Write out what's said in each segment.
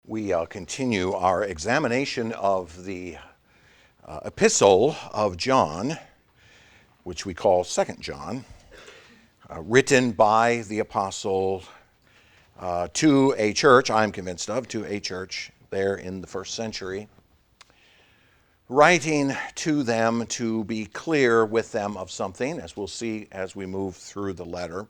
We continue our examination of the epistle of John, which we call 2nd John, written by the apostle to a church, I'm convinced of, to a church there in the first century, writing to them to be clear with them of something, as we'll see as we move through the letter.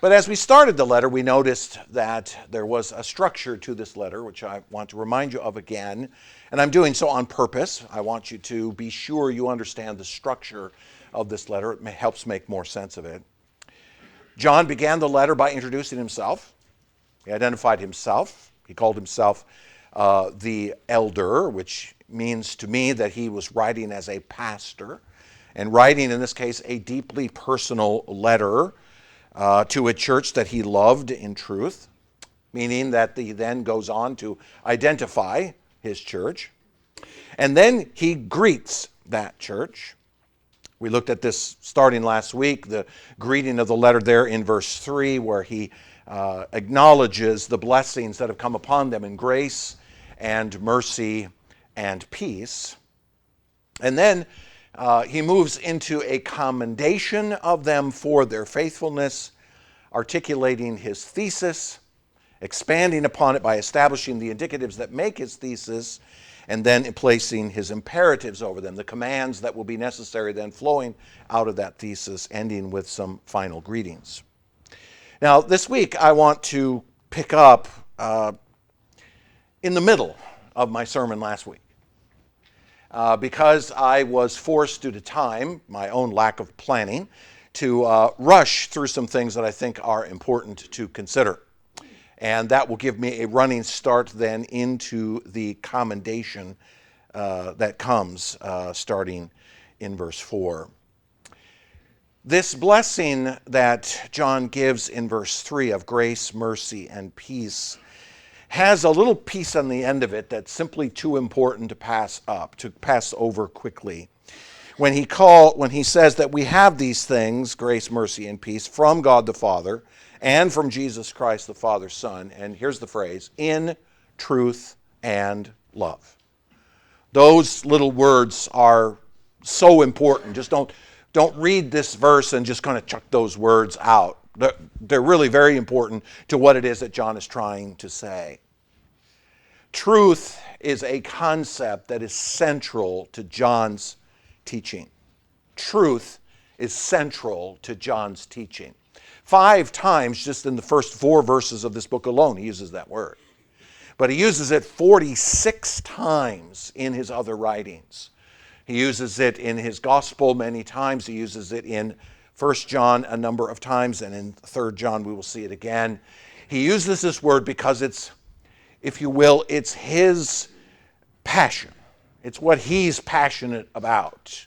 But as we started the letter, we noticed that there was a structure to this letter, which I want to remind you of again. And I'm doing so on purpose. I want you to be sure you understand the structure of this letter. It helps make more sense of it. John began the letter by introducing himself. He identified himself. He called himself the elder, which means to me that he was writing as a pastor, and writing, in this case, a deeply personal letter to a church that he loved in truth, meaning that he then goes on to identify his church. And then he greets that church. We looked at this starting last week, the greeting of the letter there in verse 3, where he acknowledges the blessings that have come upon them in grace and mercy and peace. And then he moves into a commendation of them for their faithfulness, articulating his thesis, expanding upon it by establishing the indicatives that make his thesis, and then placing his imperatives over them, the commands that will be necessary then flowing out of that thesis, ending with some final greetings. Now, this week I want to pick up in the middle of my sermon last week. Because I was forced due to time, my own lack of planning, to rush through some things that I think are important to consider. And that will give me a running start then into the commendation that comes starting in verse 4. This blessing that John gives in verse 3 of grace, mercy, and peace has a little piece on the end of it that's simply too important to pass over quickly. When he says that we have these things, grace, mercy, and peace, from God the Father and from Jesus Christ the Father's Son, and here's the phrase, in truth and love. Those little words are so important. Just don't read this verse and just kind of chuck those words out. They're really very important to what it is that John is trying to say. Truth is a concept that is central to John's teaching. Truth is central to John's teaching. 5 times just in the first 4 verses of this book alone he uses that word. But he uses it 46 times in his other writings. He uses it in his gospel many times. He uses it in 1 John a number of times, and in 3 John we will see it again. He uses this word because it's, if you will, it's his passion. It's what he's passionate about.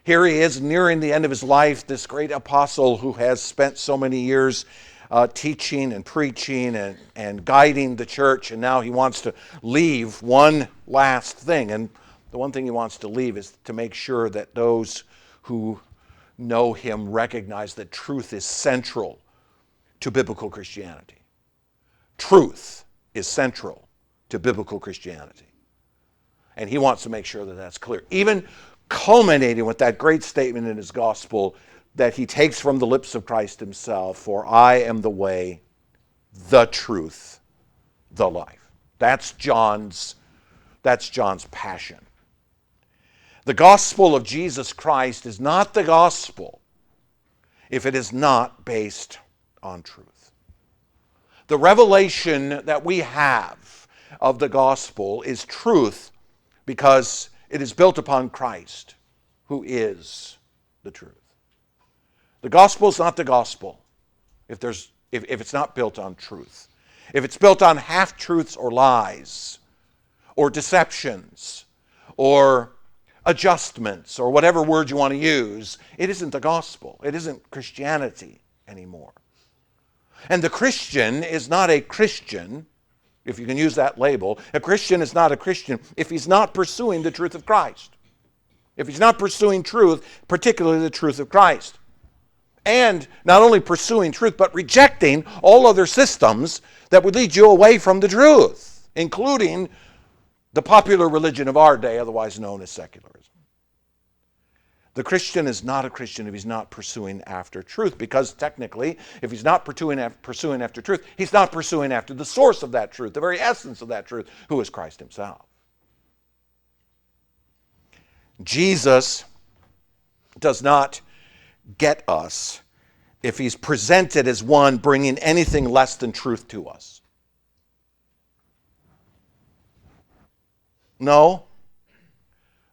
Here he is nearing the end of his life, this great apostle who has spent so many years teaching and preaching and guiding the church, and now he wants to leave one last thing. And the one thing he wants to leave is to make sure that those who know him recognize that truth is central to biblical Christianity. Truth is central to biblical Christianity. And he wants to make sure that that's clear. Even culminating with that great statement in his gospel that he takes from the lips of Christ himself, for I am the way, the truth, the life. That's John's passion. The gospel of Jesus Christ is not the gospel if it is not based on truth. The revelation that we have of the gospel is truth because it is built upon Christ, who is the truth. The gospel is not the gospel if it's not built on truth. If it's built on half-truths or lies or deceptions or adjustments or whatever word you want to use, it isn't the gospel. It isn't Christianity anymore. And the Christian is not a Christian, if you can use that label. A Christian is not a Christian if he's not pursuing the truth of Christ. If he's not pursuing truth, particularly the truth of Christ. And not only pursuing truth, but rejecting all other systems that would lead you away from the truth. including the popular religion of our day, otherwise known as secularism. The Christian is not a Christian if he's not pursuing after truth, because technically, if he's not pursuing after truth, he's not pursuing after the source of that truth, the very essence of that truth, who is Christ himself. Jesus does not get us if he's presented as one bringing anything less than truth to us. No,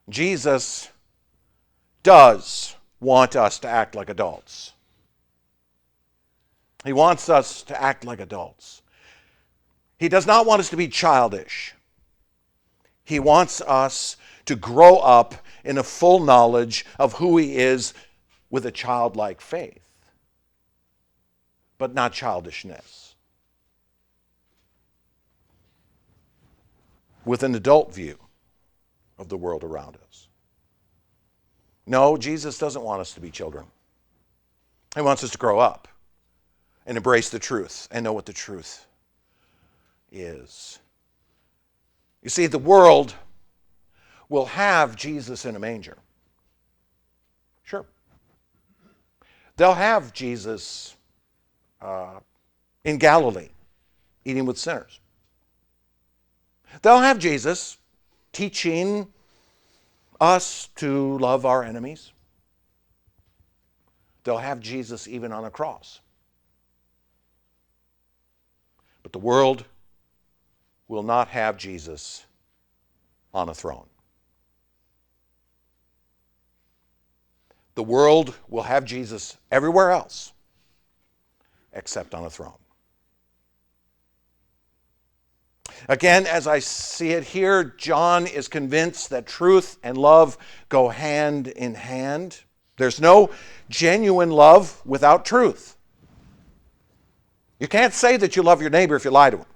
Jesus does want us to act like adults. He wants us to act like adults. He does not want us to be childish. He wants us to grow up in a full knowledge of who he is with a childlike faith, but not childishness. With an adult view of the world around us. No, Jesus doesn't want us to be children. He wants us to grow up and embrace the truth and know what the truth is. You see, the world will have Jesus in a manger. Sure. They'll have Jesus in Galilee, eating with sinners. They'll have Jesus teaching us to love our enemies. They'll have Jesus even on a cross. But the world will not have Jesus on a throne. The world will have Jesus everywhere else except on a throne. Again, as I see it here, John is convinced that truth and love go hand in hand. There's no genuine love without truth. You can't say that you love your neighbor if you lie to him.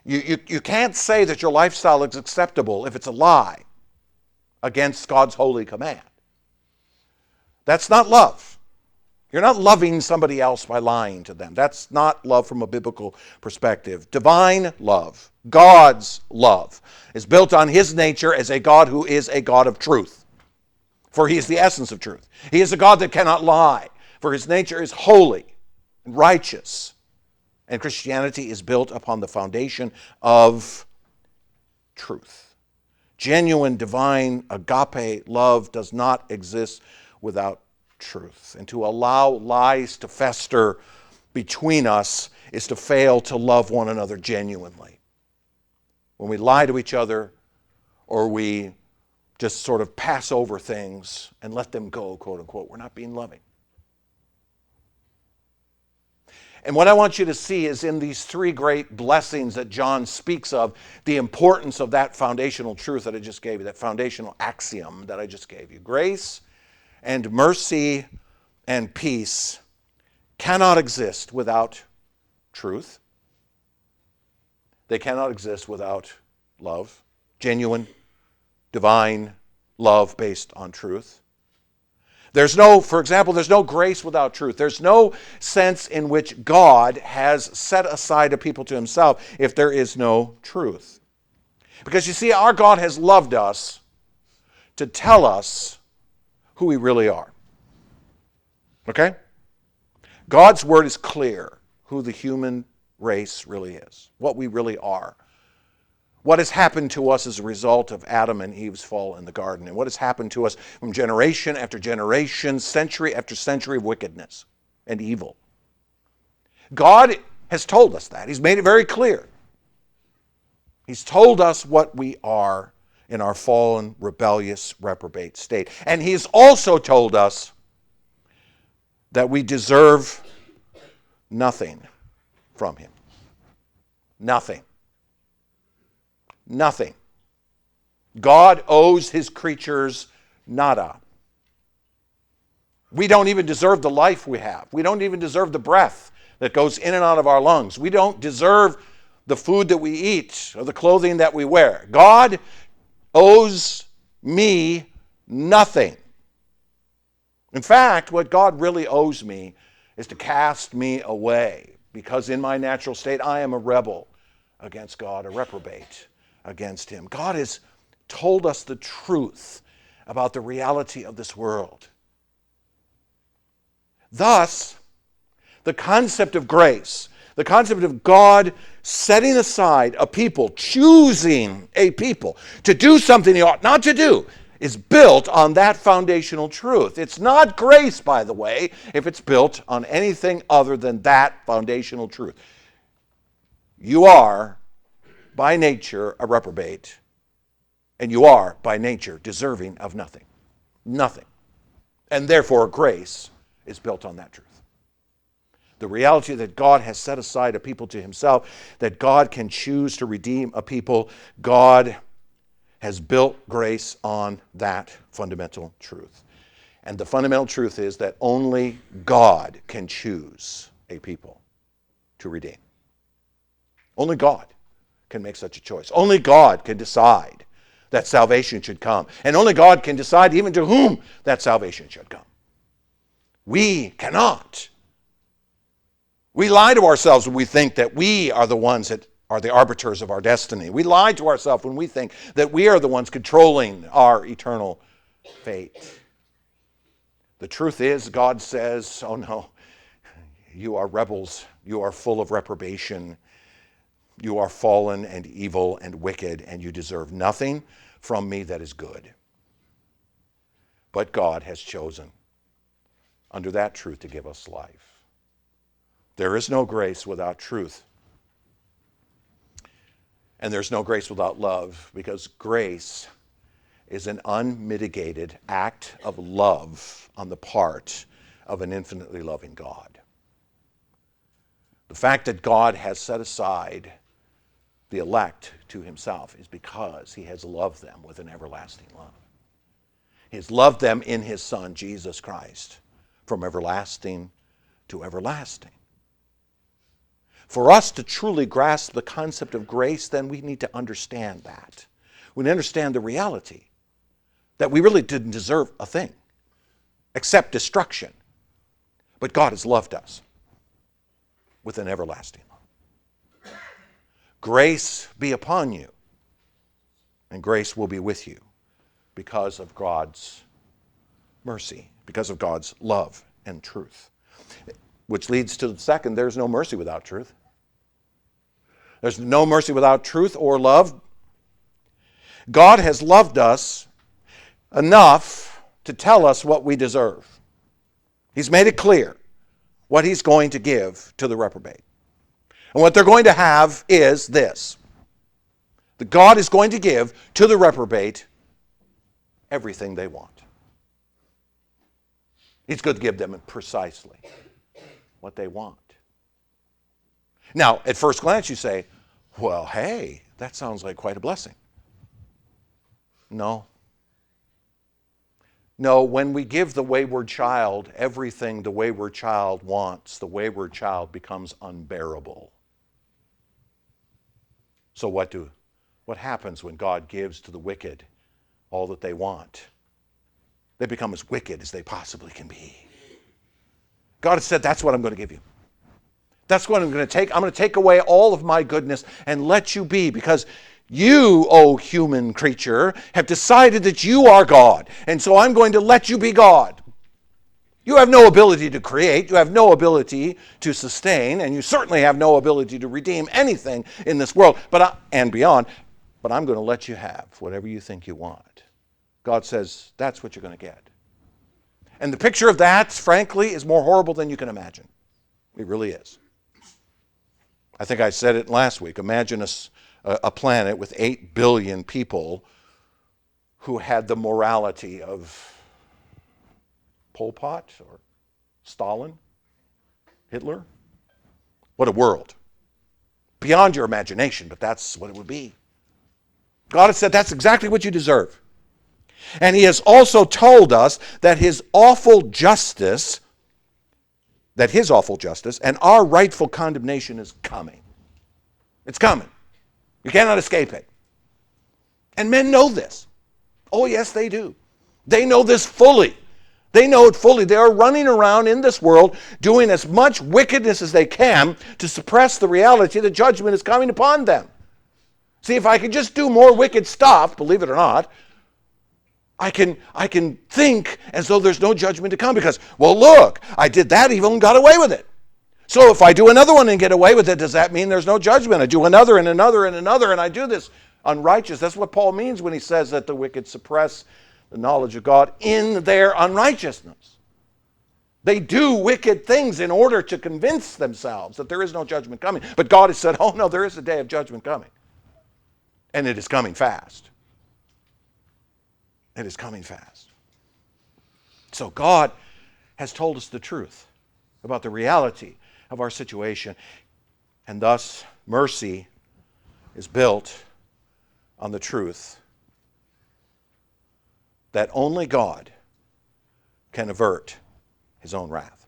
You can't say that your lifestyle is acceptable if it's a lie against God's holy command. That's not love. You're not loving somebody else by lying to them. That's not love from a biblical perspective. Divine love, God's love, is built on his nature as a God who is a God of truth. For he is the essence of truth. He is a God that cannot lie. For his nature is holy and righteous. And Christianity is built upon the foundation of truth. Genuine, divine, agape love does not exist without truth. And to allow lies to fester between us is to fail to love one another genuinely. When we lie to each other or we just sort of pass over things and let them go, quote unquote, we're not being loving. And what I want you to see is in these three great blessings that John speaks of, the importance of that foundational truth that I just gave you, that foundational axiom that I just gave you. Grace and mercy and peace cannot exist without truth. They cannot exist without love, genuine, divine love based on truth. For example, there's no grace without truth. There's no sense in which God has set aside a people to himself if there is no truth. Because you see, our God has loved us to tell us who we really are. Okay? God's word is clear who the human race really is, what we really are. What has happened to us as a result of Adam and Eve's fall in the garden, and what has happened to us from generation after generation, century after century of wickedness and evil. God has told us that. He's made it very clear. He's told us what we are in our fallen, rebellious, reprobate state. And he's also told us that we deserve nothing from him. Nothing. Nothing. God owes his creatures nada. We don't even deserve the life we have. We don't even deserve the breath that goes in and out of our lungs. We don't deserve the food that we eat or the clothing that we wear. God owes me nothing. In fact, what God really owes me is to cast me away, because in my natural state I am a rebel against God, a reprobate against him. God has told us the truth about the reality of this world. Thus, the concept of grace, the concept of God setting aside a people, choosing a people to do something he ought not to do, is built on that foundational truth. It's not grace, by the way, if it's built on anything other than that foundational truth. You are, by nature, a reprobate, and you are, by nature, deserving of nothing. Nothing. And therefore, grace is built on that truth. The reality that God has set aside a people to himself, that God can choose to redeem a people, God has built grace on that fundamental truth. And the fundamental truth is that only God can choose a people to redeem. Only God can make such a choice. Only God can decide that salvation should come. And only God can decide even to whom that salvation should come. We cannot. We lie to ourselves when we think that we are the ones that are the arbiters of our destiny. We lie to ourselves when we think that we are the ones controlling our eternal fate. The truth is, God says, oh no, you are rebels. You are full of reprobation. You are fallen and evil and wicked, and you deserve nothing from me that is good. But God has chosen, under that truth, to give us life. There is no grace without truth. And there's no grace without love, because grace is an unmitigated act of love on the part of an infinitely loving God. The fact that God has set aside the elect to himself is because he has loved them with an everlasting love. He has loved them in his Son, Jesus Christ, from everlasting to everlasting. For us to truly grasp the concept of grace, then we need to understand that. We need to understand the reality that we really didn't deserve a thing except destruction. But God has loved us with an everlasting love. Grace be upon you, and grace will be with you because of God's mercy, because of God's love and truth. Which leads to the second, there's no mercy without truth. There's no mercy without truth or love. God has loved us enough to tell us what we deserve. He's made it clear what he's going to give to the reprobate. And what they're going to have is this: that God is going to give to the reprobate everything they want. He's going to give them precisely what they want. Now, at first glance you say, well, hey, that sounds like quite a blessing. No. No, when we give the wayward child everything the wayward child wants, the wayward child becomes unbearable. So what happens when God gives to the wicked all that they want? They become as wicked as they possibly can be. God has said, that's what I'm going to give you. That's what I'm going to take. I'm going to take away all of my goodness and let you be, because you, O human creature, have decided that you are God. And so I'm going to let you be God. You have no ability to create. You have no ability to sustain. And you certainly have no ability to redeem anything in this world and beyond. But I'm going to let you have whatever you think you want. God says, that's what you're going to get. And the picture of that, frankly, is more horrible than you can imagine. It really is. I think I said it last week. Imagine a planet with 8 billion people who had the morality of Pol Pot or Stalin, Hitler. What a world. Beyond your imagination, but that's what it would be. God has said that's exactly what you deserve. And he has also told us that his awful justice and our rightful condemnation is coming. It's coming. You cannot escape it. And men know this. Oh, yes, they do. They know this fully. They know it fully. They are running around in this world doing as much wickedness as they can to suppress the reality that judgment is coming upon them. See, if I could just do more wicked stuff, believe it or not, I can think as though there's no judgment to come because, well, look, I did that evil and got away with it. So if I do another one and get away with it, does that mean there's no judgment? I do another and another and another, and I do this unrighteous. That's what Paul means when he says that the wicked suppress the knowledge of God in their unrighteousness. They do wicked things in order to convince themselves that there is no judgment coming. But God has said, oh no, there is a day of judgment coming. And it is coming fast. It is coming fast. So God has told us the truth about the reality of our situation. And thus, mercy is built on the truth that only God can avert his own wrath.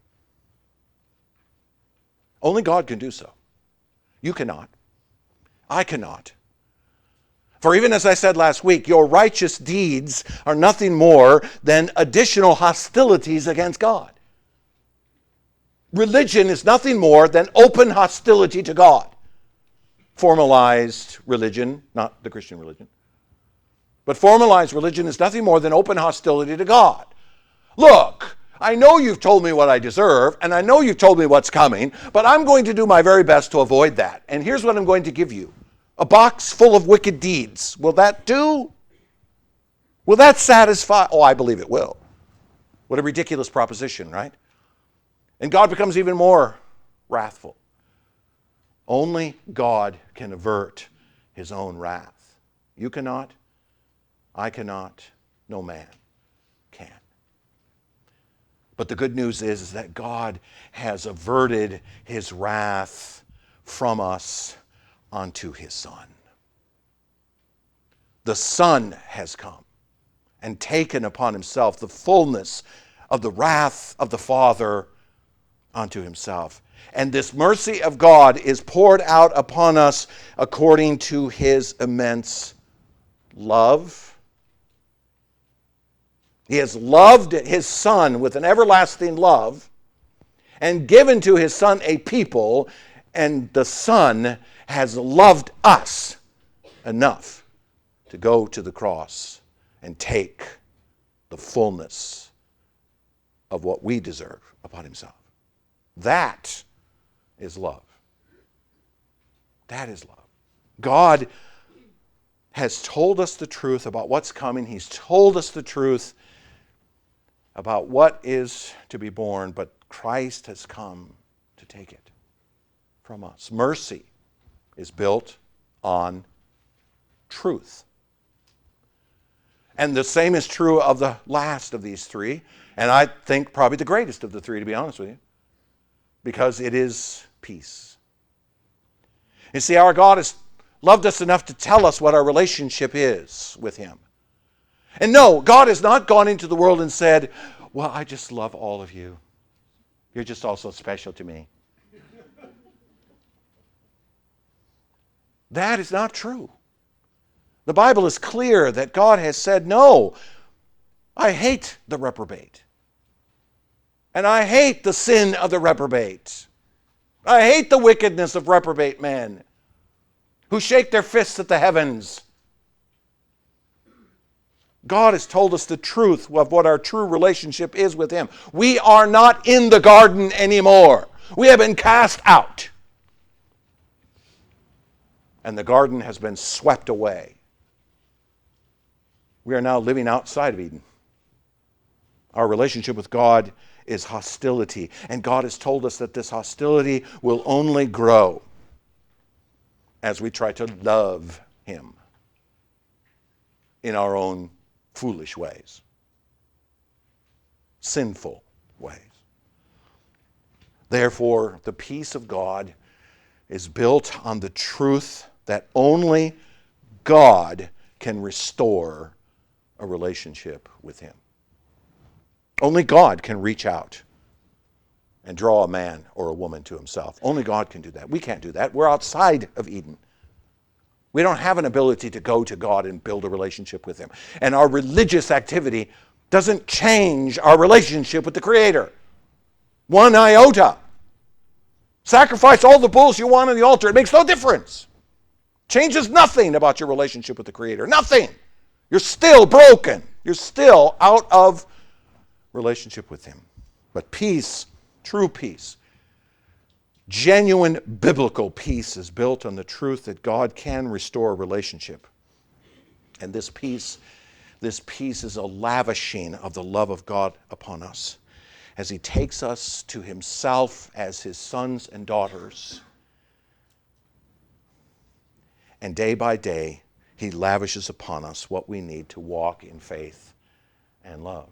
Only God can do so. You cannot. I cannot. For even as I said last week, your righteous deeds are nothing more than additional hostilities against God. Religion is nothing more than open hostility to God. Formalized religion, not the Christian religion, but formalized religion is nothing more than open hostility to God. Look, I know you've told me what I deserve, and I know you've told me what's coming, but I'm going to do my very best to avoid that. And here's what I'm going to give you. A box full of wicked deeds. Will that do? Will that satisfy? Oh, I believe it will. What a ridiculous proposition, right? And God becomes even more wrathful. Only God can avert his own wrath. You cannot. I cannot. No man can. But the good news is that God has averted his wrath from us onto his Son. The Son has come and taken upon himself the fullness of the wrath of the Father onto himself. And this mercy of God is poured out upon us according to his immense love. He has loved his Son with an everlasting love and given to his Son a people, and the Son has loved us enough to go to the cross and take the fullness of what we deserve upon himself. That is love. That is love. God has told us the truth about what's coming. He's told us the truth about what is to be born, but Christ has come to take it from us. Mercy is built on truth. And the same is true of the last of these three, and I think probably the greatest of the three, to be honest with you, because it is peace. You see, our God has loved us enough to tell us what our relationship is with him. And no, God has not gone into the world and said, well, I just love all of you. You're just all so special to me. That is not true. The Bible is clear that God has said, no, I hate the reprobate. And I hate the sin of the reprobate. I hate the wickedness of reprobate men who shake their fists at the heavens. God has told us the truth of what our true relationship is with him. We are not in the garden anymore. We have been cast out. And the garden has been swept away. We are now living outside of Eden. Our relationship with God is hostility. And God has told us that this hostility will only grow as we try to love him in our own foolish ways, sinful ways. Therefore, the peace of God is built on the truth that only God can restore a relationship with him. Only God can reach out and draw a man or a woman to himself. Only God can do that. We can't do that. We're outside of Eden. We don't have an ability to go to God and build a relationship with him. And our religious activity doesn't change our relationship with the Creator. One iota. Sacrifice all the bulls you want on the altar. It makes no difference. Changes nothing about your relationship with the Creator. Nothing. You're still broken. You're still out of relationship with Him. But peace, true peace, genuine biblical peace is built on the truth that God can restore a relationship. And this peace is a lavishing of the love of God upon us as He takes us to Himself as His sons and daughters. And day by day, He lavishes upon us what we need to walk in faith and love.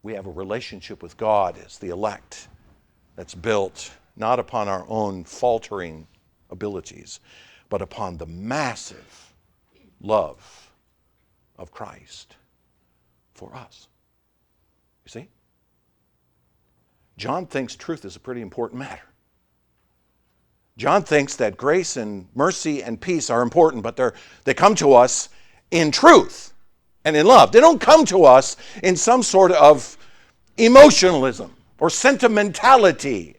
We have a relationship with God as the elect that's built not upon our own faltering abilities, but upon the massive love of Christ for us. You see? John thinks truth is a pretty important matter. John thinks that grace and mercy and peace are important, but they come to us in truth and in love. They don't come to us in some sort of emotionalism or sentimentality.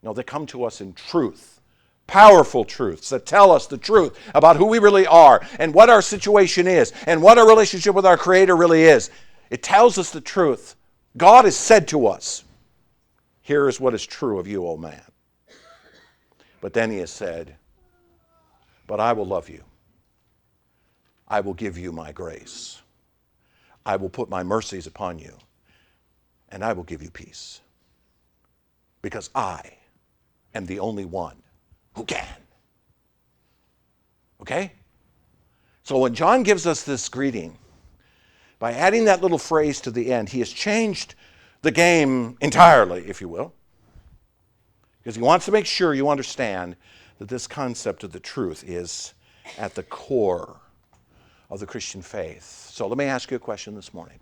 No, they come to us in truth. Powerful truths that tell us the truth about who we really are and what our situation is and what our relationship with our Creator really is. It tells us the truth. God has said to us, here is what is true of you, O man. But then He has said, but I will love you. I will give you my grace. I will put my mercies upon you. And I will give you peace. Because I am the only one who can. Okay? So when John gives us this greeting, by adding that little phrase to the end, he has changed the game entirely, if you will. Because he wants to make sure you understand that this concept of the truth is at the core of the Christian faith. So let me ask you a question this morning.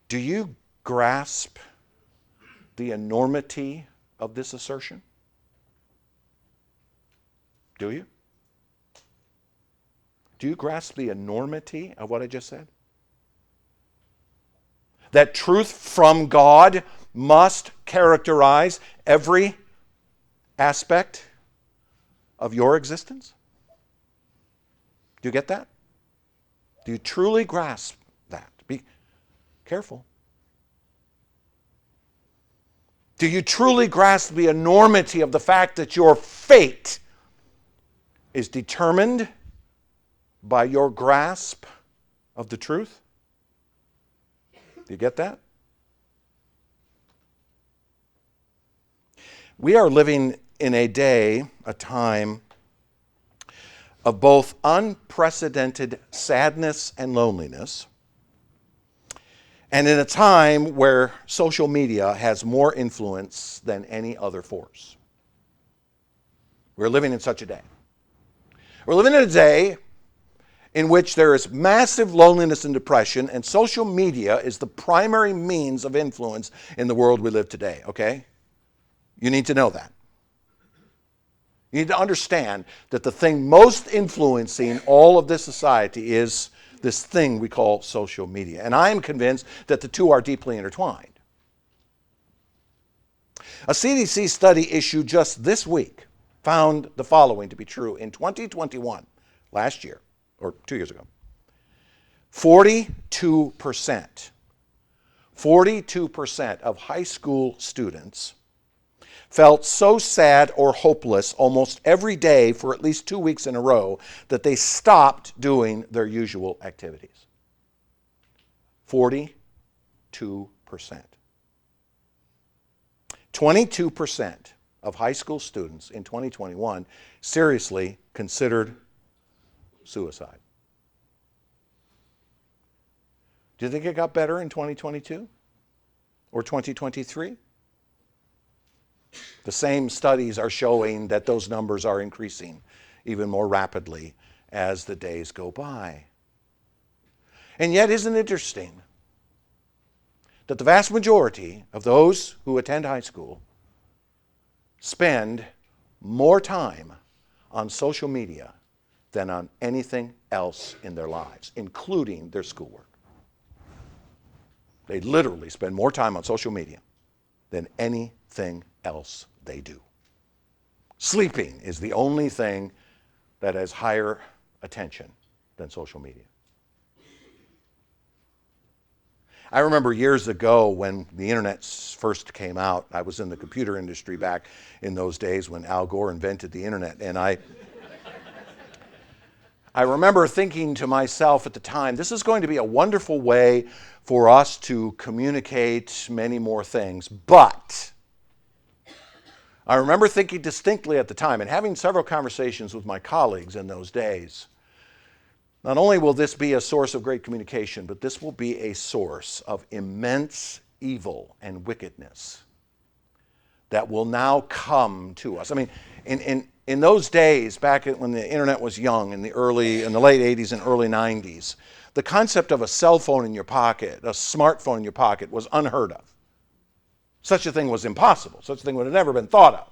Do you grasp the enormity of this assertion? Do you? Do you grasp the enormity of what I just said? That truth from God must characterize every aspect of your existence? Do you get that? Do you truly grasp that? Be careful. Do you truly grasp the enormity of the fact that your fate is determined by your grasp of the truth? Do you get that? We are living in a day, a time of both unprecedented sadness and loneliness, and in a time where social media has more influence than any other force. We're living in such a day. We're living in a day in which there is massive loneliness and depression, and social media is the primary means of influence in the world we live today, okay? You need to know that. You need to understand that the thing most influencing all of this society is this thing we call social media. And I am convinced that the two are deeply intertwined. A CDC study issued just this week found the following to be true. In 2021, last year, or 2 years ago, 42% of high school students felt so sad or hopeless almost every day for at least 2 weeks in a row that they stopped doing their usual activities. 42%. 22% of high school students in 2021 seriously considered suicide. Do you think it got better in 2022 or 2023? The same studies are showing that those numbers are increasing even more rapidly as the days go by. And yet, isn't it interesting that the vast majority of those who attend high school spend more time on social media than on anything else in their lives, including their schoolwork. They literally spend more time on social media than anything else they do. Sleeping is the only thing that has higher attention than social media. I remember years ago when the internet first came out, I was in the computer industry back in those days when Al Gore invented the internet, and I remember thinking to myself at the time, this is going to be a wonderful way for us to communicate many more things, but I remember thinking distinctly at the time and having several conversations with my colleagues in those days. Not only will this be a source of great communication, but this will be a source of immense evil and wickedness that will now come to us. I mean, in those days, back when the internet was young, in the late 80s and early 90s, the concept of a cell phone in your pocket, a smartphone in your pocket, was unheard of. Such a thing was impossible. Such a thing would have never been thought of.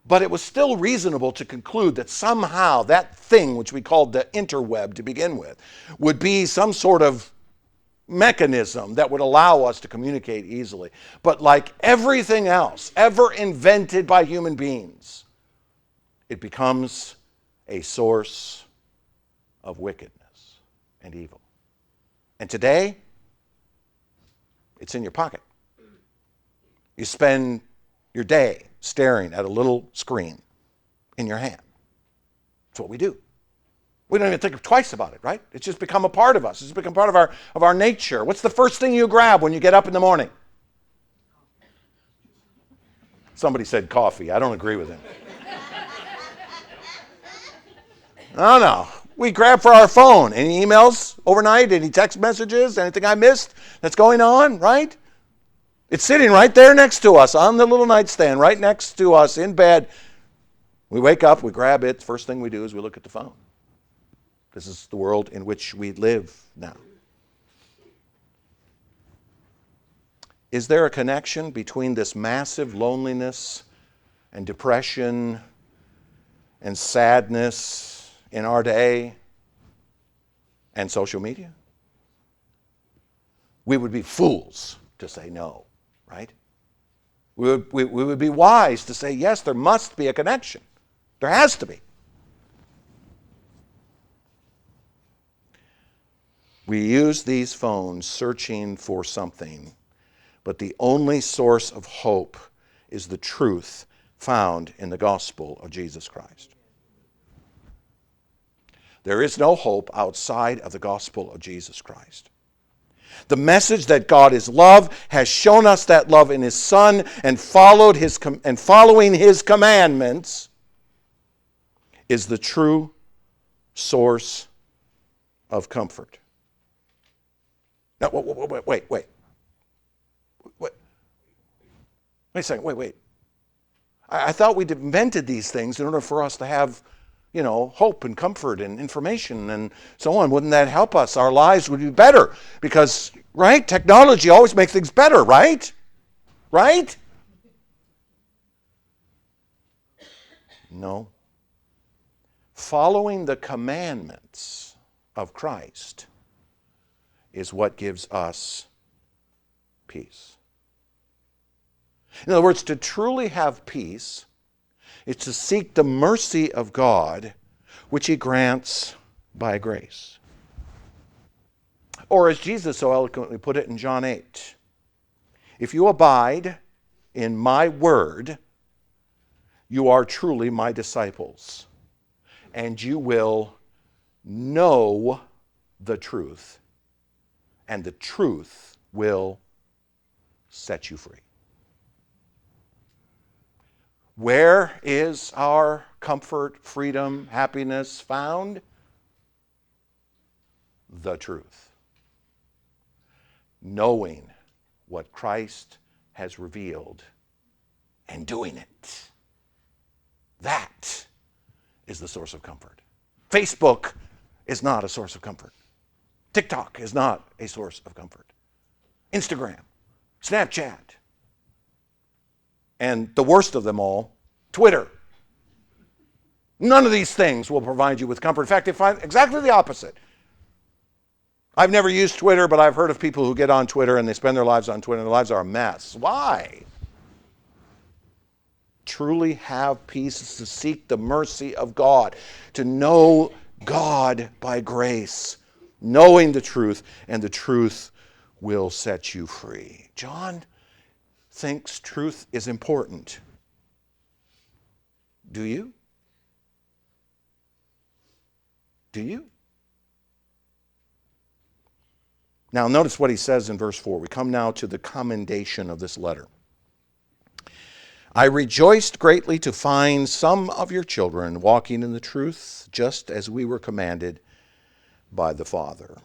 But it was still reasonable to conclude that somehow that thing, which we called the interweb to begin with, would be some sort of mechanism that would allow us to communicate easily. But like everything else ever invented by human beings, it becomes a source of wickedness and evil. And today, it's in your pocket. You spend your day staring at a little screen in your hand. That's what we do. We don't even think twice about it, right? It's just become a part of us. It's become part of our nature. What's the first thing you grab when you get up in the morning? Somebody said coffee. I don't agree with him. No. We grab for our phone. Any emails overnight? Any text messages? Anything I missed that's going on, right? It's sitting right there next to us on the little nightstand, right next to us in bed. We wake up, we grab it. First thing we do is we look at the phone. This is the world in which we live now. Is there a connection between this massive loneliness and depression and sadness in our day and social media? We would be fools to say no, right? We would be wise to say, yes, there must be a connection. There has to be. We use these phones searching for something, but the only source of hope is the truth found in the gospel of Jesus Christ. There is no hope outside of the gospel of Jesus Christ. The message that God is love has shown us that love in His Son, and following His commandments is the true source of comfort. Now, wait a second, wait. I thought we'd invented these things in order for us to have, hope and comfort and information and so on. Wouldn't that help us? Our lives would be better because, right? Technology always makes things better, right? Right? No. Following the commandments of Christ is what gives us peace. In other words, to truly have peace is to seek the mercy of God, which He grants by grace. Or as Jesus so eloquently put it in John 8, if you abide in my word, you are truly my disciples, and you will know the truth, and the truth will set you free. Where is our comfort, freedom, happiness found? The truth. Knowing what Christ has revealed and doing it. That is the source of comfort. Facebook is not a source of comfort. TikTok is not a source of comfort. Instagram, Snapchat, and the worst of them all, Twitter. None of these things will provide you with comfort. In fact, they find exactly the opposite. I've never used Twitter, but I've heard of people who get on Twitter and they spend their lives on Twitter and their lives are a mess. Why? Truly have peace is to seek the mercy of God, to know God by grace, knowing the truth, and the truth will set you free. John thinks truth is important. Do you? Do you? Now, notice what he says in verse 4. We come now to the commendation of this letter. I rejoiced greatly to find some of your children walking in the truth, just as we were commanded by the Father.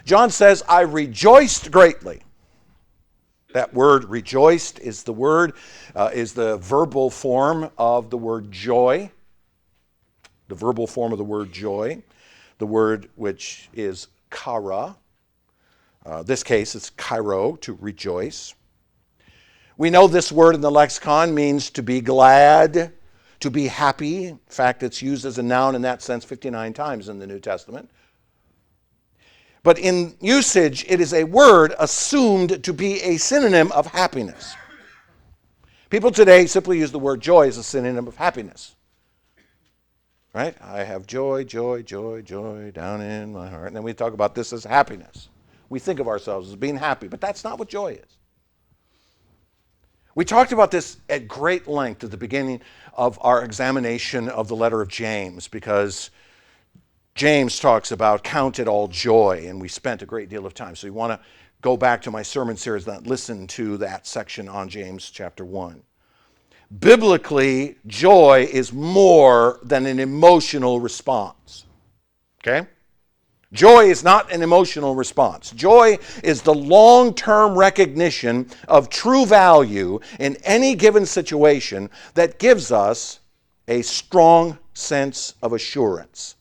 John says, I rejoiced greatly. That word rejoiced is the verbal form of the word joy. The verbal form of the word joy. The word which is kara. This case, it's kairo, to rejoice. We know this word in the lexicon means to be glad, to be happy. In fact, it's used as a noun in that sense 59 times in the New Testament. But in usage, it is a word assumed to be a synonym of happiness. People today simply use the word joy as a synonym of happiness. Right? I have joy, joy, joy, joy down in my heart. And then we talk about this as happiness. We think of ourselves as being happy, but that's not what joy is. We talked about this at great length at the beginning of our examination of the letter of James, because James talks about count it all joy, and we spent a great deal of time. So you want to go back to my sermon series and listen to that section on James chapter 1. Biblically, joy is more than an emotional response. Okay? Joy is not an emotional response. Joy is the long-term recognition of true value in any given situation that gives us a strong sense of assurance,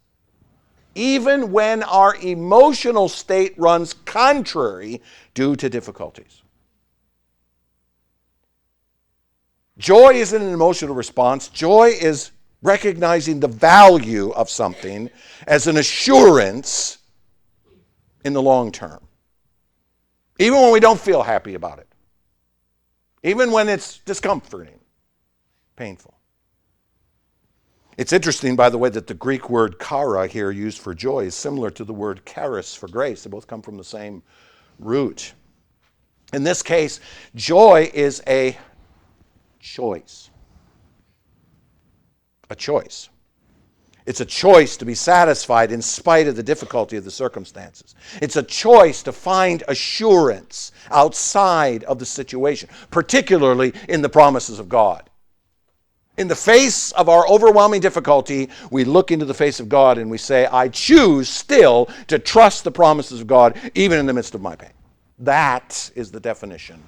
even when our emotional state runs contrary due to difficulties. Joy isn't an emotional response. Joy is recognizing the value of something as an assurance in the long term. Even when we don't feel happy about it. Even when it's discomforting, painful. It's interesting, by the way, that the Greek word kara here used for joy is similar to the word charis for grace. They both come from the same root. In this case, joy is a choice. A choice. It's a choice to be satisfied in spite of the difficulty of the circumstances. It's a choice to find assurance outside of the situation, particularly in the promises of God. In the face of our overwhelming difficulty, we look into the face of God and we say, I choose still to trust the promises of God, even in the midst of my pain. That is the definition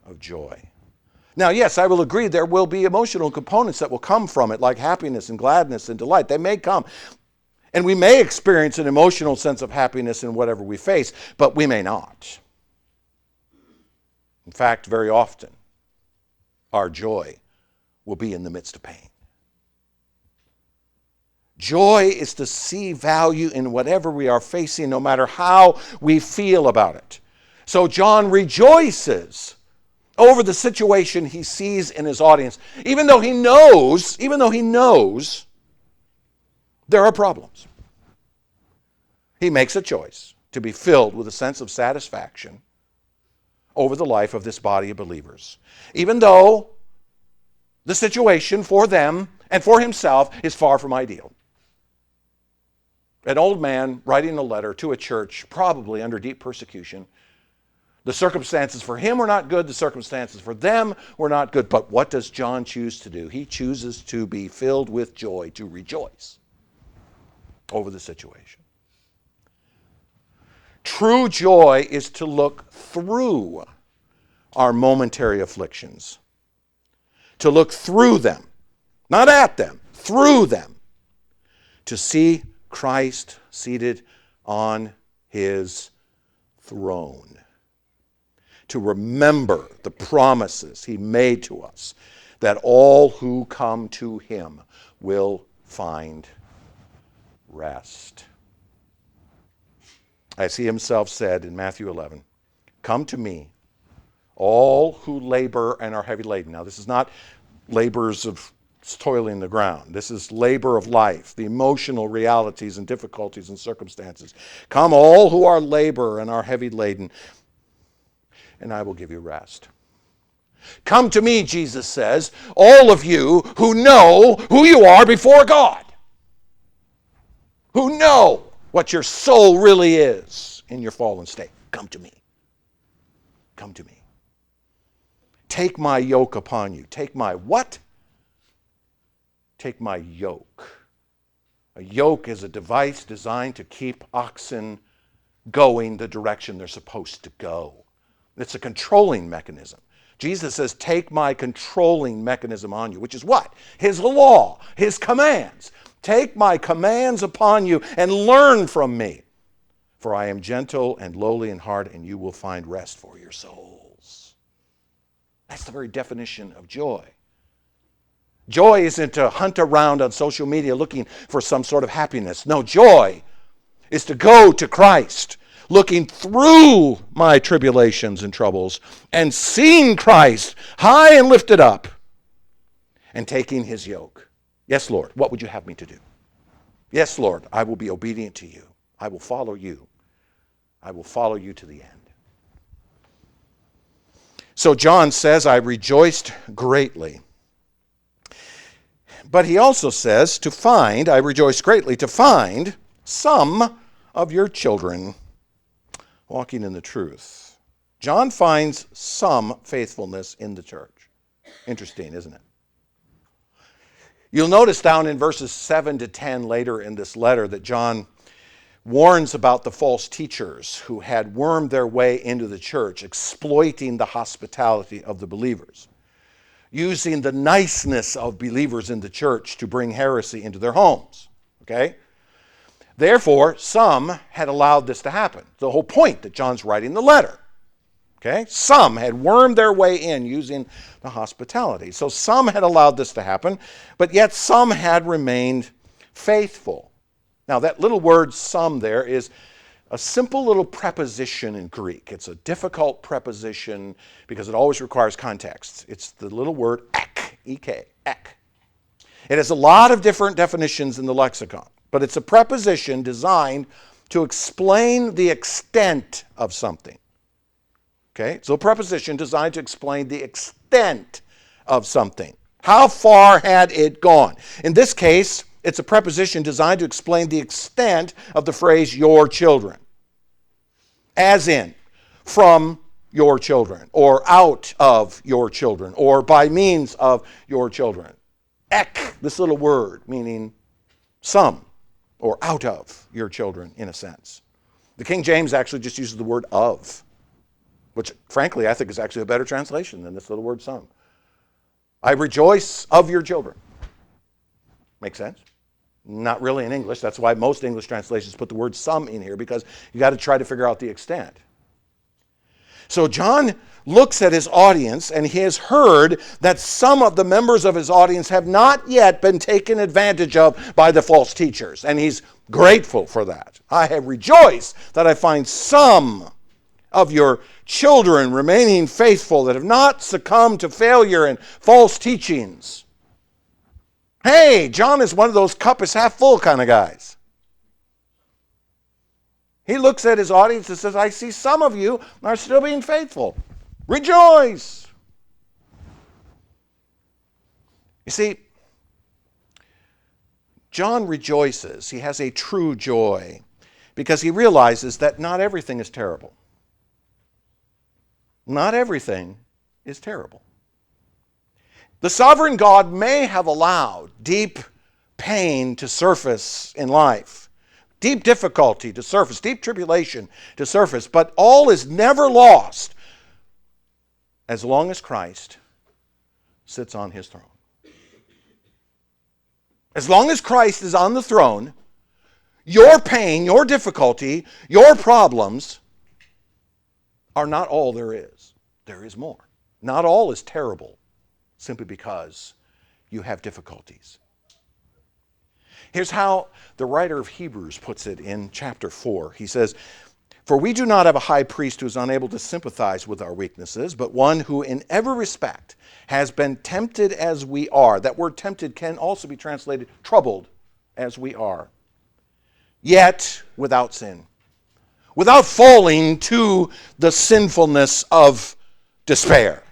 of joy. Now, yes, I will agree there will be emotional components that will come from it, like happiness and gladness and delight. They may come. And we may experience an emotional sense of happiness in whatever we face, but we may not. In fact, very often, our joy will be in the midst of pain. Joy is to see value in whatever we are facing, no matter how we feel about it. So John rejoices over the situation he sees in his audience, even though he knows there are problems. He makes a choice to be filled with a sense of satisfaction over the life of this body of believers, even though the situation for them and for himself is far from ideal. An old man writing a letter to a church, probably under deep persecution. The circumstances for him were not good. The circumstances for them were not good. But what does John choose to do? He chooses to be filled with joy, to rejoice over the situation. True joy is to look through our momentary afflictions. To look through them, not at them, through them. To see Christ seated on his throne. To remember the promises he made to us, that all who come to him will find rest. As he himself said in Matthew 11, come to me, all who labor and are heavy laden. Now, this is not labors of toiling the ground. This is labor of life, the emotional realities and difficulties and circumstances. Come, all who are labor and are heavy laden, and I will give you rest. Come to me, Jesus says, all of you who know who you are before God, who know what your soul really is in your fallen state. Come to me. Come to me. Take my yoke upon you. Take my what? Take my yoke. A yoke is a device designed to keep oxen going the direction they're supposed to go. It's a controlling mechanism. Jesus says, take my controlling mechanism on you, which is what? His law, his commands. Take my commands upon you and learn from me. For I am gentle and lowly in heart, and you will find rest for your souls. That's the very definition of joy. Joy isn't to hunt around on social media looking for some sort of happiness. No, joy is to go to Christ, looking through my tribulations and troubles and seeing Christ high and lifted up and taking his yoke. Yes, Lord, what would you have me to do? Yes, Lord, I will be obedient to you. I will follow you. I will follow you to the end. So John says, I rejoiced greatly. But he also says, I rejoice greatly to find some of your children walking in the truth. John finds some faithfulness in the church. Interesting, isn't it? You'll notice down in verses 7 to 10 later in this letter that John warns about the false teachers who had wormed their way into the church, exploiting the hospitality of the believers, using the niceness of believers in the church to bring heresy into their homes. Okay? Therefore, some had allowed this to happen. The whole point that John's writing the letter. Okay? Some had wormed their way in using the hospitality. So some had allowed this to happen, but yet some had remained faithful. Now, that little word some there is a simple little preposition in Greek. It's a difficult preposition because it always requires context. It's the little word ek, E-K, ek. It has a lot of different definitions in the lexicon, but it's a preposition designed to explain the extent of something. Okay? So a preposition designed to explain the extent of something. How far had it gone? In this case, it's a preposition designed to explain the extent of the phrase your children. As in, from your children, or out of your children, or by means of your children. Ek, this little word, meaning some, or out of your children, in a sense. The King James actually just uses the word of, which, frankly, I think is actually a better translation than this little word some. I rejoice of your children. Make sense? Not really in English. That's why most English translations put the word some in here, because you got to try to figure out the extent. So John looks at his audience, and he has heard that some of the members of his audience have not yet been taken advantage of by the false teachers, and he's grateful for that. I have rejoiced that I find some of your children remaining faithful, that have not succumbed to failure and false teachings. Hey, John is one of those cup is half full kind of guys. He looks at his audience and says, I see some of you are still being faithful. Rejoice. You see, John rejoices. He has a true joy because he realizes that not everything is terrible. Not everything is terrible. The sovereign God may have allowed deep pain to surface in life, deep difficulty to surface, deep tribulation to surface, but all is never lost as long as Christ sits on his throne. As long as Christ is on the throne, your pain, your difficulty, your problems are not all there is. There is more. Not all is terrible simply because you have difficulties. Here's how the writer of Hebrews puts it in chapter 4. He says, "For we do not have a high priest who is unable to sympathize with our weaknesses, but one who in every respect has been tempted as we are." That word tempted can also be translated troubled as we are. "Yet without sin." Without falling to the sinfulness of despair.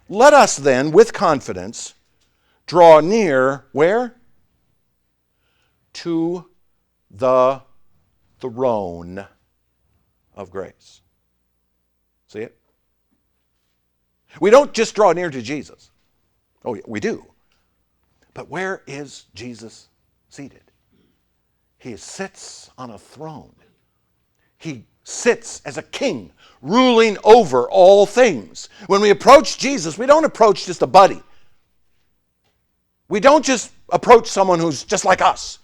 "Let us then, with confidence, draw near," where? "To the throne of grace." See it? We don't just draw near to Jesus. Oh, yeah, we do. But where is Jesus seated? He sits on a throne. He sits as a king, ruling over all things. When we approach Jesus, we don't approach just a buddy. We don't just approach someone who's just like us.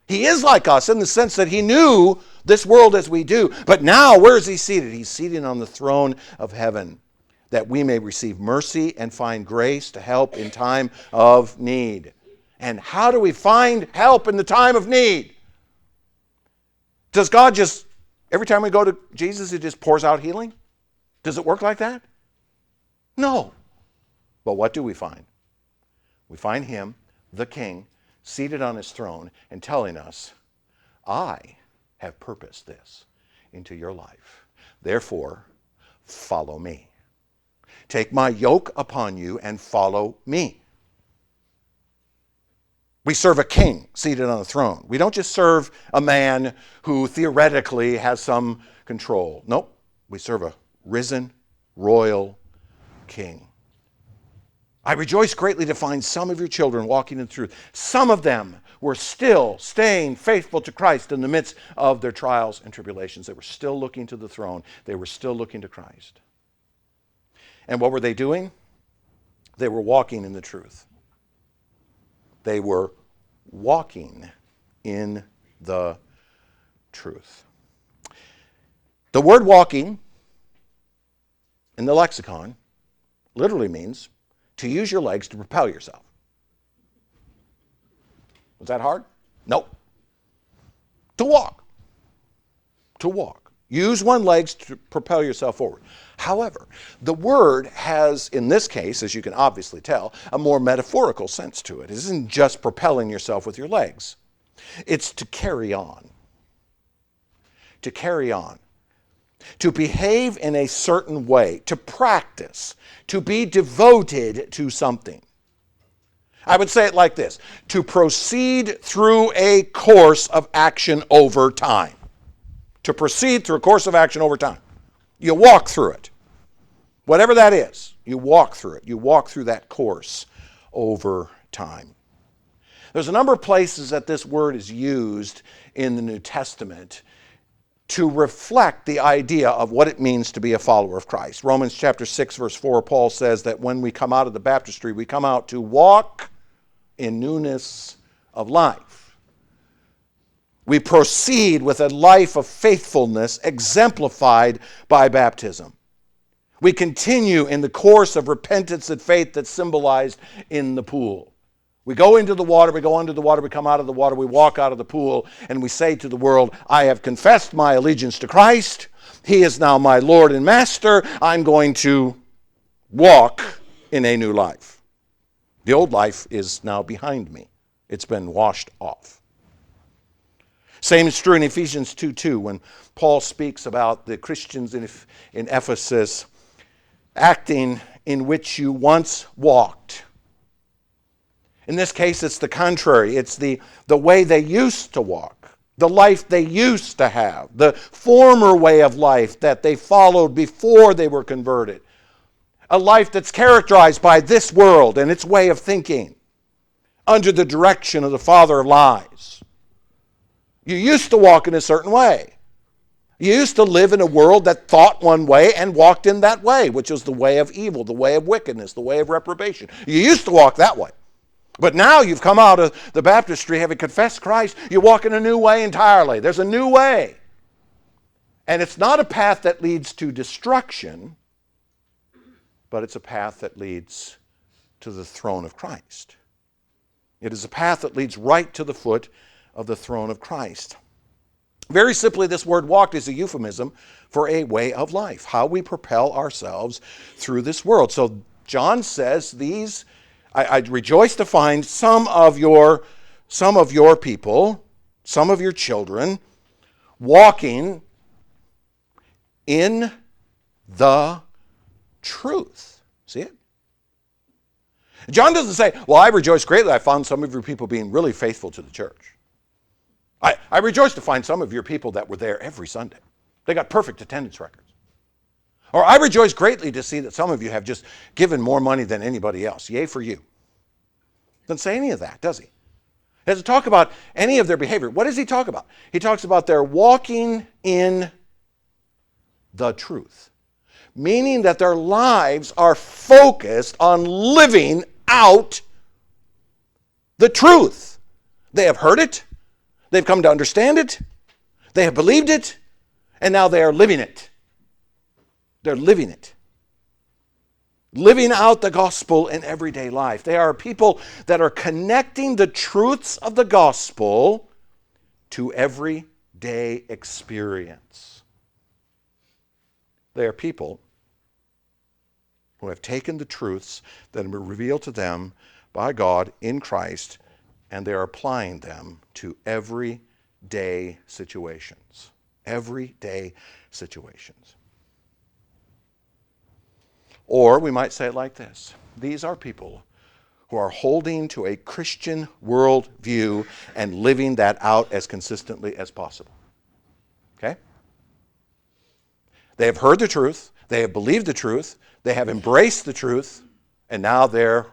He is like us in the sense that he knew this world as we do. But now, where is he seated? He's seated on the throne of heaven, that we may receive mercy and find grace to help in time of need. And how do we find help in the time of need? Does God just, every time we go to Jesus, he just pours out healing? Does it work like that? No. But what do we find? We find him, the king, seated on his throne and telling us, "I have purposed this into your life. Therefore, follow me. Take my yoke upon you and follow me." We serve a king seated on a throne. We don't just serve a man who theoretically has some control. Nope. We serve a risen, royal king. "I rejoice greatly to find some of your children walking in truth." Some of them were still staying faithful to Christ in the midst of their trials and tribulations. They were still looking to the throne. They were still looking to Christ. And what were they doing? They were walking in the truth. They were walking in the truth. The word walking in the lexicon literally means to use your legs to propel yourself. Was that hard? Nope. To walk. To walk. Use one leg to propel yourself forward. However, the word has, in this case, as you can obviously tell, a more metaphorical sense to it. It isn't just propelling yourself with your legs. It's to carry on. To carry on. To behave in a certain way. To practice. To be devoted to something. I would say it like this: to proceed through a course of action over time. To proceed through a course of action over time. You walk through it. Whatever that is, you walk through it. You walk through that course over time. There's a number of places that this word is used in the New Testament to reflect the idea of what it means to be a follower of Christ. Romans chapter 6, verse 4, Paul says that when we come out of the baptistry, we come out to walk in newness of life. We proceed with a life of faithfulness exemplified by baptism. We continue in the course of repentance and faith that's symbolized in the pool. We go into the water, we go under the water, we come out of the water, we walk out of the pool, and we say to the world, "I have confessed my allegiance to Christ. He is now my Lord and Master. I'm going to walk in a new life. The old life is now behind me. It's been washed off." Same is true in Ephesians 2:2 when Paul speaks about the Christians in Ephesus acting in which you once walked. In this case, it's the contrary. It's the way they used to walk, the life they used to have, the former way of life that they followed before they were converted. A life that's characterized by this world and its way of thinking, under the direction of the father of lies. You used to walk in a certain way. You used to live in a world that thought one way and walked in that way, which was the way of evil, the way of wickedness, the way of reprobation. You used to walk that way. But now you've come out of the baptistry, having confessed Christ, you walk in a new way entirely. There's a new way. And it's not a path that leads to destruction, but it's a path that leads to the throne of Christ. It is a path that leads right to the foot of the throne of Christ. Very simply, this word walked is a euphemism for a way of life, how we propel ourselves through this world. So John says I rejoice to find some of your people, some of your children, walking in the truth. See it? John doesn't say, well, I rejoice greatly I found some of your people being really faithful to the church. I rejoice to find some of your people that were there every Sunday. They got perfect attendance records. Or I rejoice greatly to see that some of you have just given more money than anybody else. Yay for you. Doesn't say any of that, does he? He doesn't talk about any of their behavior. What does he talk about? He talks about their walking in the truth. Meaning that their lives are focused on living out the truth. They have heard it. They've come to understand it. They have believed it. And now they are living it. They're living it. Living out the gospel in everyday life. They are people that are connecting the truths of the gospel to everyday experience. They are people who have taken the truths that have been revealed to them by God in Christ, and they are applying them to everyday situations. Everyday situations. Or we might say it like this. These are people who are holding to a Christian worldview and living that out as consistently as possible. Okay? They have heard the truth. They have believed the truth. They have embraced the truth. And now they're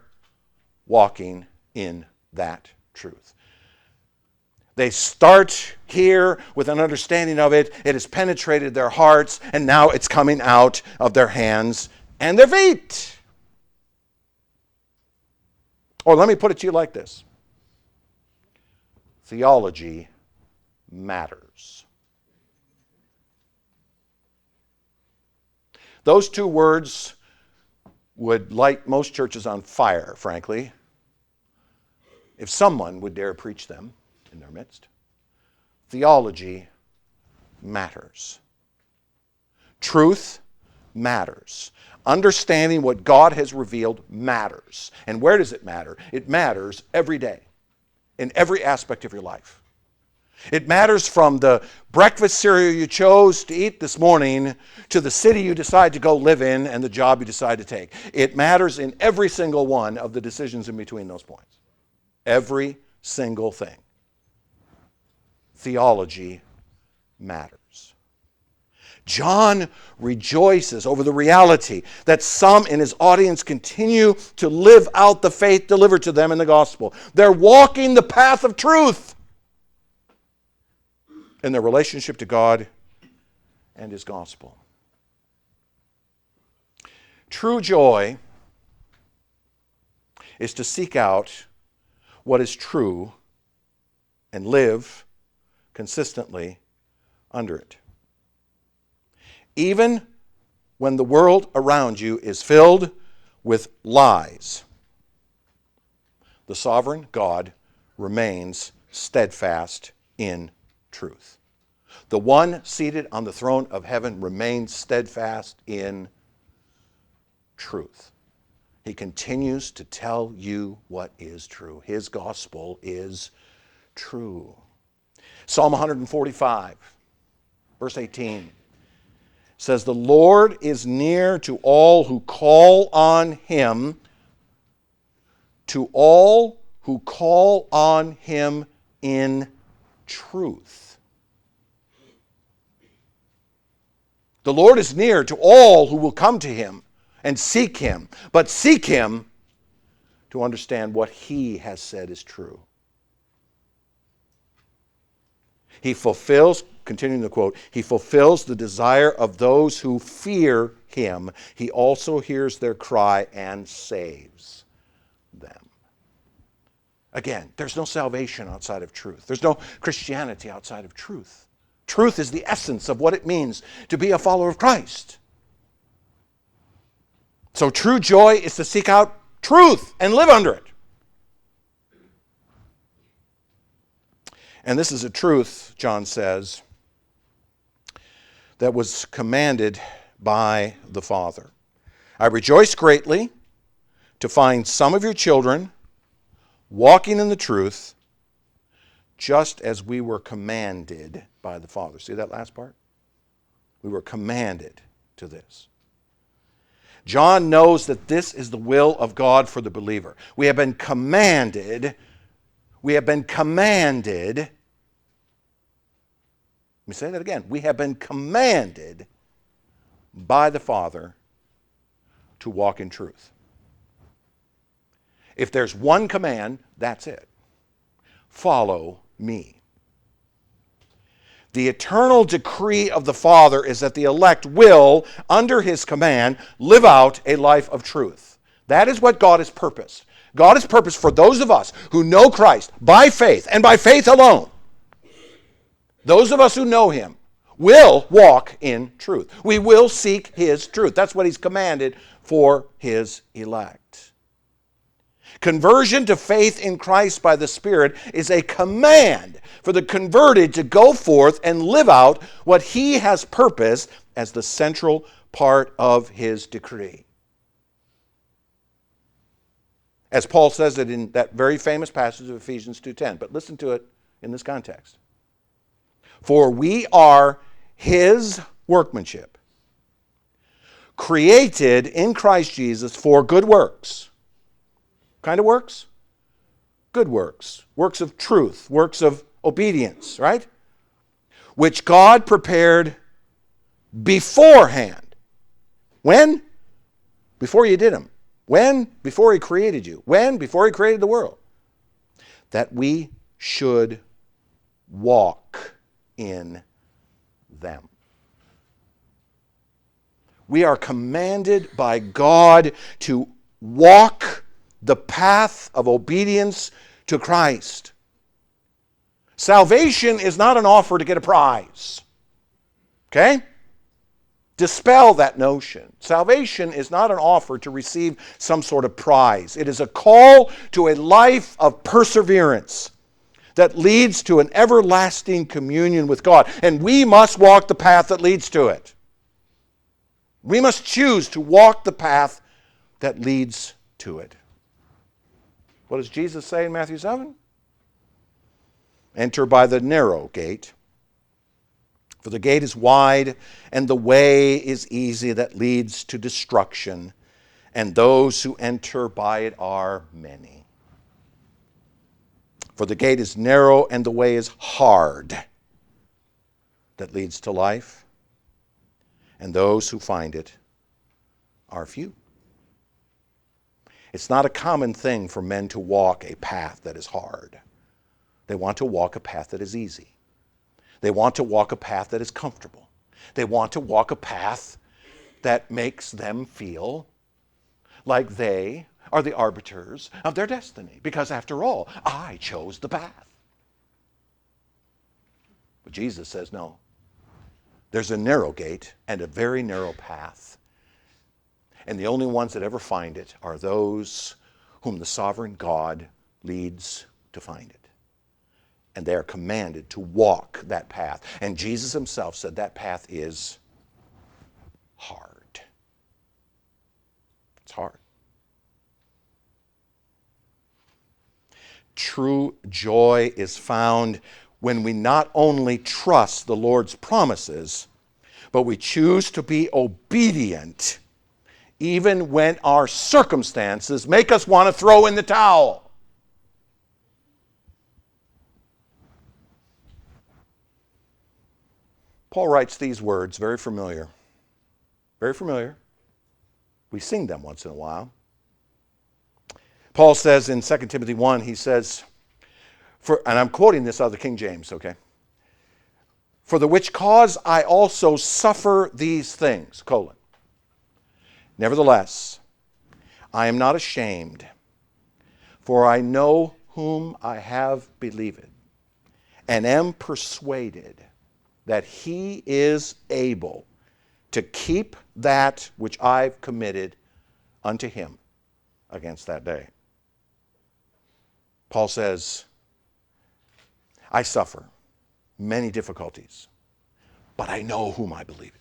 walking in that truth. They start here with an understanding of it. It has penetrated their hearts, and now it's coming out of their hands and their feet. Or let me put it to you like this. Theology matters. Those two words would light most churches on fire, frankly, if someone would dare preach them in their midst. Theology matters. Truth matters. Understanding what God has revealed matters. And where does it matter? It matters every day, in every aspect of your life. It matters from the breakfast cereal you chose to eat this morning to the city you decide to go live in and the job you decide to take. It matters in every single one of the decisions in between those points. Every single thing. Theology matters. John rejoices over the reality that some in his audience continue to live out the faith delivered to them in the gospel. They're walking the path of truth in their relationship to God and his gospel. True joy is to seek out what is true and live consistently under it. Even when the world around you is filled with lies, the sovereign God remains steadfast in truth. The one seated on the throne of heaven remains steadfast in truth. He continues to tell you what is true. His gospel is true. Psalm 145, verse 18 says, "The Lord is near to all who call on him, to all who call on him in truth." The Lord is near to all who will come to him and seek him, but seek him to understand what he has said is true. He fulfills, continuing the quote, he fulfills the desire of those who fear him. He also hears their cry and saves them. Again, there's no salvation outside of truth. There's no Christianity outside of truth. Truth is the essence of what it means to be a follower of Christ. So true joy is to seek out truth and live under it. And this is a truth, John says, that was commanded by the Father. I rejoice greatly to find some of your children walking in the truth, just as we were commanded by the Father. See that last part? We were commanded to this. John knows that this is the will of God for the believer. We have been commanded. Let me say that again. We have been commanded by the Father to walk in truth. If there's one command, that's it. Follow me. The eternal decree of the Father is that the elect will, under his command, live out a life of truth. That is what God has purposed. God has purposed for those of us who know Christ by faith and by faith alone. Those of us who know him will walk in truth. We will seek his truth. That's what he's commanded for his elect. Conversion to faith in Christ by the Spirit is a command for the converted to go forth and live out what he has purposed as the central part of his decree. As Paul says it in that very famous passage of Ephesians 2:10, but listen to it in this context. For we are his workmanship, created in Christ Jesus for good works. What kind of works? Good works. Works of truth. Works of obedience, right? Which God prepared beforehand. When? Before you did them. When? Before he created you. When? Before he created the world. That we should walk in them. We are commanded by God to walk the path of obedience to Christ. Salvation is not an offer to get a prize. Okay? Dispel that notion. Salvation is not an offer to receive some sort of prize. It is a call to a life of perseverance that leads to an everlasting communion with God. And we must walk the path that leads to it. We must choose to walk the path that leads to it. What does Jesus say in Matthew 7? Enter by the narrow gate. For the gate is wide and the way is easy that leads to destruction, and those who enter by it are many. For the gate is narrow and the way is hard that leads to life, and those who find it are few. It's not a common thing for men to walk a path that is hard. They want to walk a path that is easy. They want to walk a path that is comfortable. They want to walk a path that makes them feel like they are the arbiters of their destiny. Because after all, I chose the path. But Jesus says, no. There's a narrow gate and a very narrow path. And the only ones that ever find it are those whom the sovereign God leads to find it. And they are commanded to walk that path. And Jesus himself said that path is hard. It's hard. True joy is found when we not only trust the Lord's promises, but we choose to be obedient even when our circumstances make us want to throw in the towel. Paul writes these words, very familiar. Very familiar. We sing them once in a while. Paul says in 2 Timothy 1, he says, and I'm quoting this out of the King James, okay? For the which cause I also suffer these things, colon. Nevertheless, I am not ashamed, for I know whom I have believed, and am persuaded that he is able to keep that which I've committed unto him against that day. Paul says, I suffer many difficulties, but I know whom I believe in.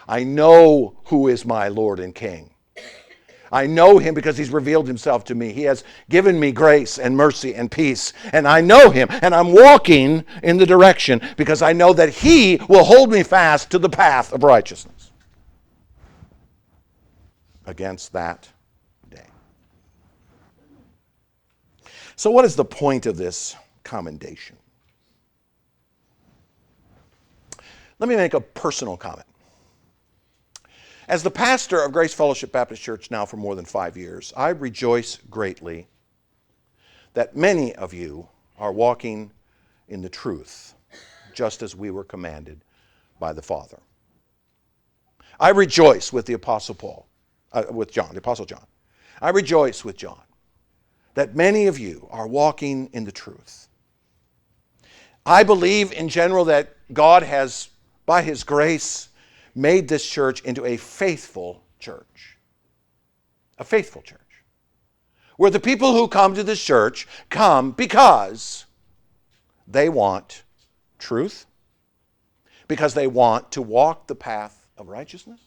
I know who is my Lord and King. I know him because he's revealed himself to me. He has given me grace and mercy and peace. And I know him, and I'm walking in the direction because I know that he will hold me fast to the path of righteousness against that day. So what is the point of this commendation? Let me make a personal comment. As the pastor of Grace Fellowship Baptist Church now for more than 5 years, I rejoice greatly that many of you are walking in the truth, just as we were commanded by the Father. I rejoice with the Apostle the Apostle John. I rejoice with John that many of you are walking in the truth. I believe in general that God has, by his grace, made this church into a faithful church. A faithful church. Where the people who come to this church come because they want truth, because they want to walk the path of righteousness,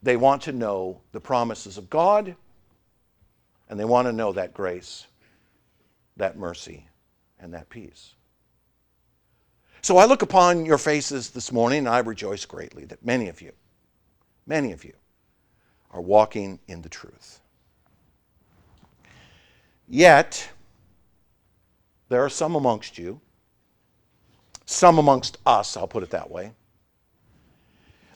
they want to know the promises of God, and they want to know that grace, that mercy, and that peace. So I look upon your faces this morning, and I rejoice greatly that many of you are walking in the truth. Yet, there are some amongst you, some amongst us, I'll put it that way,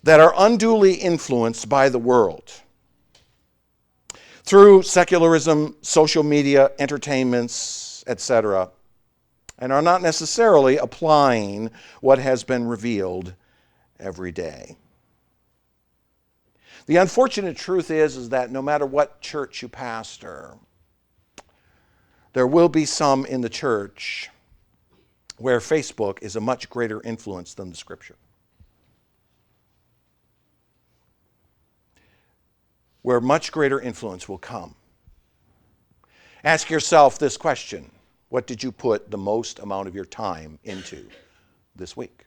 that are unduly influenced by the world through secularism, social media, entertainments, etc., and are not necessarily applying what has been revealed every day. The unfortunate truth is that no matter what church you pastor, there will be some in the church where Facebook is a much greater influence than the Scripture. Where much greater influence will come. Ask yourself this question: what did you put the most amount of your time into this week?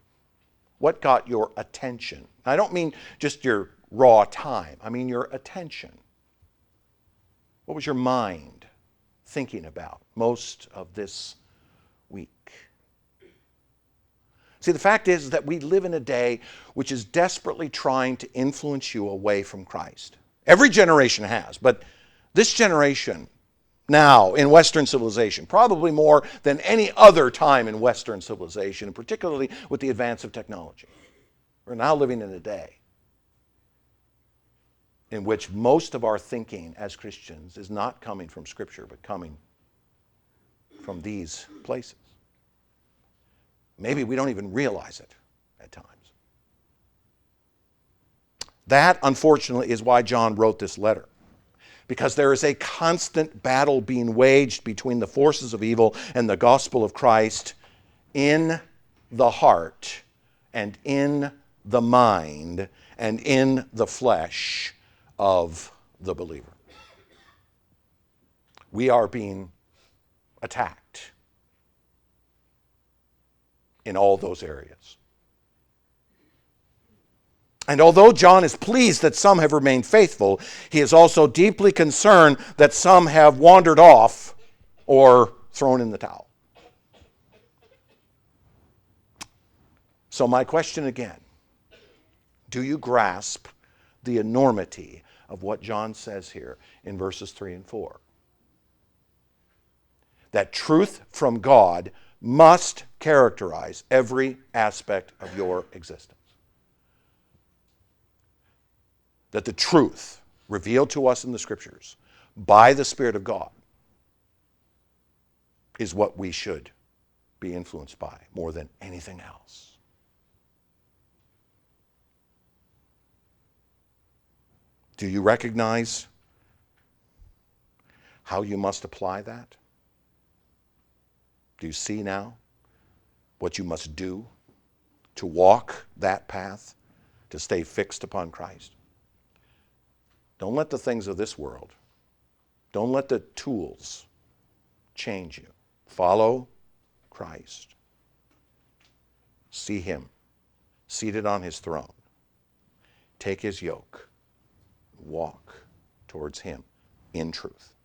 What got your attention? I don't mean just your raw time. I mean your attention. What was your mind thinking about most of this week? See, the fact is that we live in a day which is desperately trying to influence you away from Christ. Every generation has, but this generation now in Western civilization, probably more than any other time in Western civilization, and particularly with the advance of technology. We're now living in a day in which most of our thinking as Christians is not coming from Scripture, but coming from these places. Maybe we don't even realize it at times. That, unfortunately, is why John wrote this letter. Because there is a constant battle being waged between the forces of evil and the gospel of Christ in the heart and in the mind and in the flesh of the believer. We are being attacked in all those areas. And although John is pleased that some have remained faithful, he is also deeply concerned that some have wandered off or thrown in the towel. So my question again, do you grasp the enormity of what John says here in verses 3 and 4? That truth from God must characterize every aspect of your existence. That the truth revealed to us in the Scriptures by the Spirit of God is what we should be influenced by more than anything else. Do you recognize how you must apply that? Do you see now what you must do to walk that path, to stay fixed upon Christ? Don't let the things of this world, don't let the tools change you. Follow Christ. See him seated on his throne. Take his yoke. Walk towards him in truth.